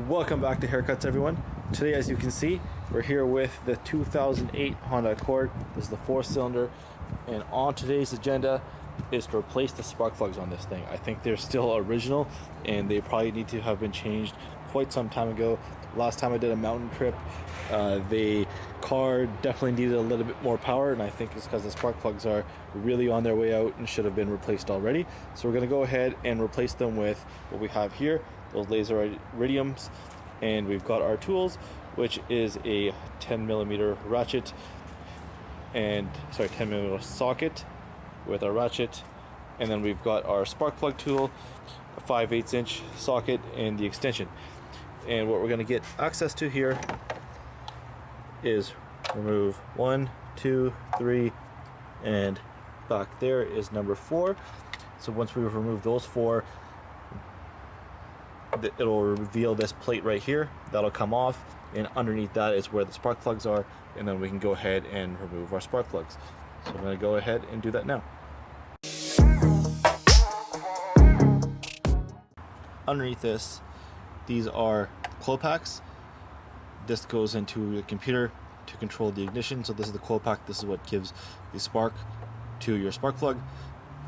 Welcome back to Herr, everyone. Today, as you can see, we're here with the 2008 Honda Accord. This is the 4-cylinder, and on today's agenda is to replace the spark plugs on this thing. I think they're still original, and they probably need to have been changed quite some time ago. Last time I did a mountain trip, the car definitely needed a little bit more power, and I think it's because the spark plugs are really on their way out and should have been replaced already. So we're going to go ahead and replace them with what we have here, those laser iridiums, and we've got our tools, which is a 10mm ratchet and 10mm socket with our ratchet, and then we've got our spark plug tool, a 5/8 inch socket, and the extension. And what we're going to get access to here is remove 1, 2, 3, and back there is number 4. So once we remove those 4, it'll reveal this plate right here. That'll come off, and underneath that is where the spark plugs are, and then we can go ahead and remove our spark plugs. So I'm going to go ahead and do that now. Underneath this, these are coil packs. This goes into the computer to control the ignition. So this is the coil pack. This is what gives the spark to your spark plug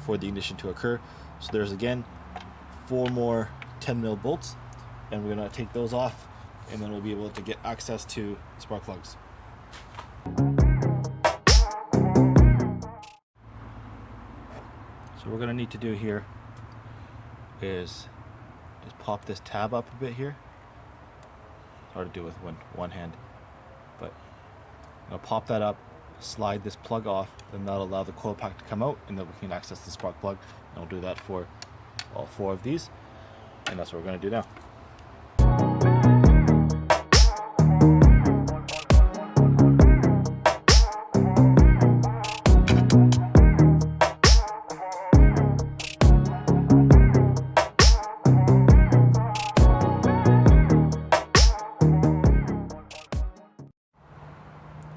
for the ignition to occur. So there's again 4 more 10mm bolts, and we're going to take those off, and then we'll be able to get access to spark plugs. So what we're going to need to do here is just pop this tab up a bit here. It's hard to do with one hand, but I'll pop that up, slide this plug off, then that'll allow the coil pack to come out, and then we can access the spark plug. And I'll do that for all 4 of these, and that's what we're going to do now.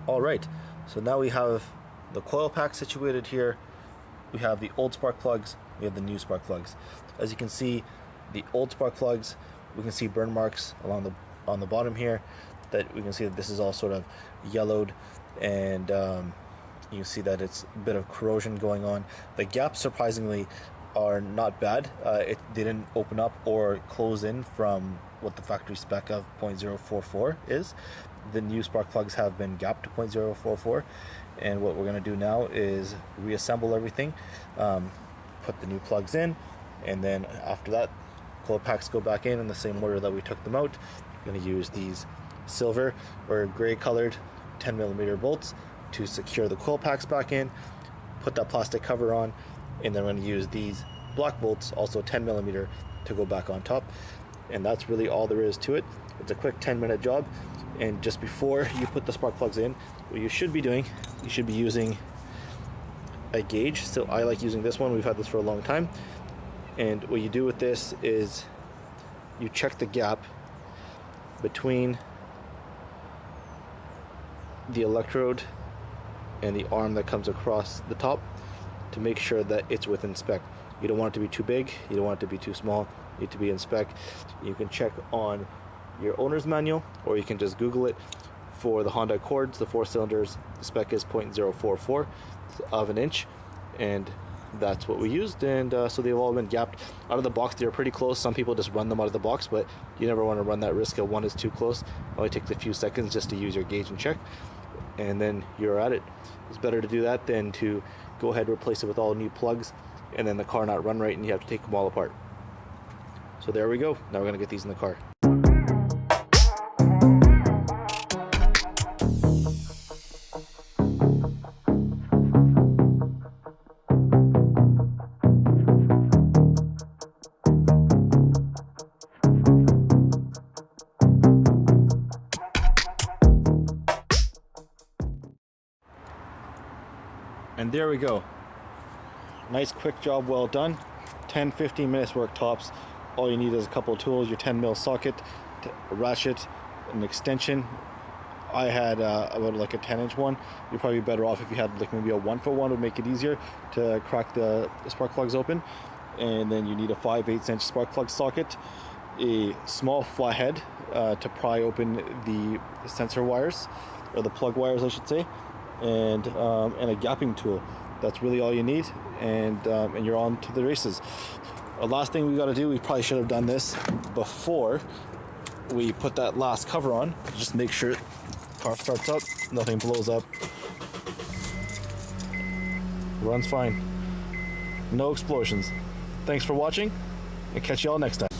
Alright, so now we have the coil pack situated here. We have the old spark plugs, we have the new spark plugs. As you can see, the old spark plugs, we can see burn marks on the bottom here, that we can see that this is all sort of yellowed, and you can see that it's a bit of corrosion going on. The gaps, surprisingly, are not bad. They didn't open up or close in from what the factory spec of 0.044 is. The new spark plugs have been gapped to 0.044, and what we're going to do now is reassemble everything, put the new plugs in, and then after that, coil packs go back in the same order that we took them out. We're going to use these silver or gray colored 10mm bolts to secure the coil packs back in, put that plastic cover on, and then we're going to use these black bolts, also 10mm, to go back on top. And that's really all there is to it. It's a quick 10-minute job. And just before you put the spark plugs in, what you should be doing, you should be using a gauge. So I like using this one. We've had this for a long time. And what you do with this is you check the gap between the electrode and the arm that comes across the top to make sure that it's within spec. You don't want it to be too big, you don't want it to be too small, you need to be in spec. You can check on your owner's manual, or you can just Google it. For the Honda Accords, the 4 cylinders, the spec is 0.044 of an inch, and that's what we used. And so they've all been gapped out of the box. They're pretty close. Some people just run them out of the box, but you never want to run that risk of one is too close. It only takes a few seconds just to use your gauge and check, and then you're at it. It's better to do that than to go ahead and replace it with all new plugs, and then the car not run right and you have to take them all apart. So there we go. Now we're going to get these in the car. And there we go. Nice quick job, well done. 10-15 minutes work tops. All you need is a couple of tools, your 10mm socket, a ratchet, an extension. I had about like a 10-inch one. You'd probably be better off if you had like maybe a 1-foot one, would make it easier to crack the spark plugs open. And then you need a 5/8 inch spark plug socket, a small flathead to pry open the sensor wires, or the plug wires I should say, and a gapping tool. That's really all you need, and you're on to the races. Last thing we got to do, we probably should have done this before we put that last cover on. Just make sure car starts up, nothing blows up, runs fine, no explosions. Thanks for watching, and catch you all next time.